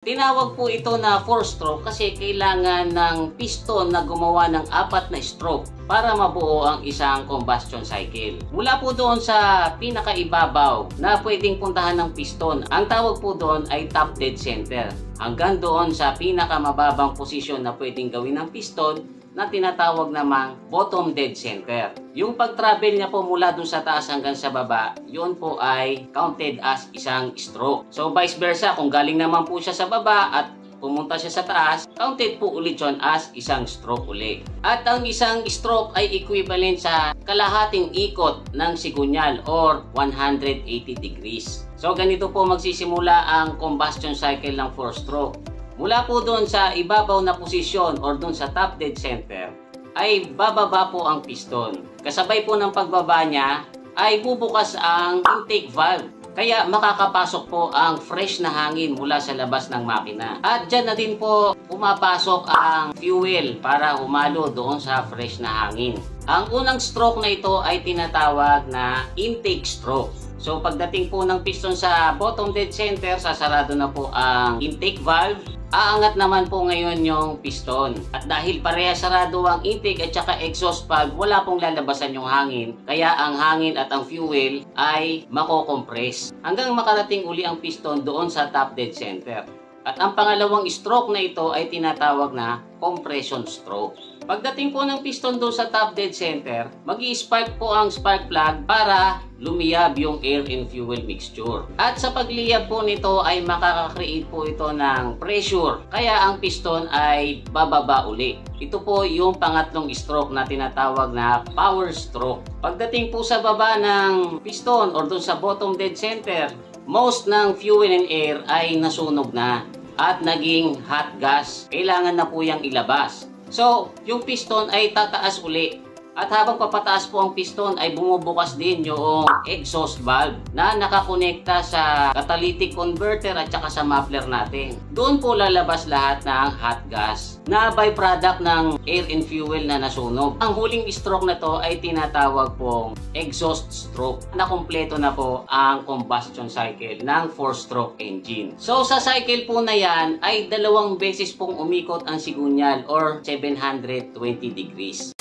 Tinawag po ito na 4-stroke kasi kailangan ng piston na gumawa ng 4 na stroke para mabuo ang isang combustion cycle. Mula po doon sa pinakaibabaw na pwedeng puntahan ng piston, ang tawag po doon ay top dead center. Hanggang doon sa pinakamababang posisyon na pwedeng gawin ng piston na tinatawag namang bottom dead center. Yung pag-travel niya po mula dun sa taas hanggang sa baba, yun po ay counted as isang stroke. So vice versa, kung galing naman po siya sa baba at pumunta siya sa taas, counted po ulit yun as isang stroke uli. At ang isang stroke ay equivalent sa kalahating ikot ng sigunyal or 180 degrees. So ganito po magsisimula ang combustion cycle ng 4-stroke. Mula po doon sa ibabaw na posisyon or doon sa top dead center ay bababa po ang piston. Kasabay po ng pagbaba niya ay bubukas ang intake valve. Kaya makakapasok po ang fresh na hangin mula sa labas ng makina. At dyan na din po pumapasok ang fuel para humalo doon sa fresh na hangin. Ang unang stroke na ito ay tinatawag na intake stroke. So pagdating po ng piston sa bottom dead center, sasarado na po ang intake valve. Aangat naman po ngayon yung piston. At dahil pareha sarado ang intake at saka exhaust valve, wala pong lalabasan yung hangin. Kaya ang hangin at ang fuel ay mako-compress hanggang makarating uli ang piston doon sa top dead center. At ang pangalawang stroke na ito ay tinatawag na compression stroke. Pagdating po ng piston doon sa top dead center, mag-i-spark po ang spark plug para lumiyab yung air and fuel mixture. At sa pagliyab po nito ay makaka-create po ito ng pressure. Kaya ang piston ay bababa uli. Ito po yung pangatlong stroke na tinatawag na power stroke. Pagdating po sa baba ng piston or doon sa bottom dead center, most ng fuel and air ay nasunog na at naging hot gas. Kailangan na po yung ilabas. So, yung piston ay tataas uli. At habang papataas po ang piston ay bumubukas din yung exhaust valve na nakakonekta sa catalytic converter at saka sa muffler natin. Doon po lalabas lahat ng hot gas na byproduct ng air and fuel na nasunog. Ang huling stroke na to ay tinatawag pong exhaust stroke na kumpleto na po ang combustion cycle ng 4-stroke engine. So sa cycle po na yan ay 2 beses pong umikot ang sigunyal or 720 degrees.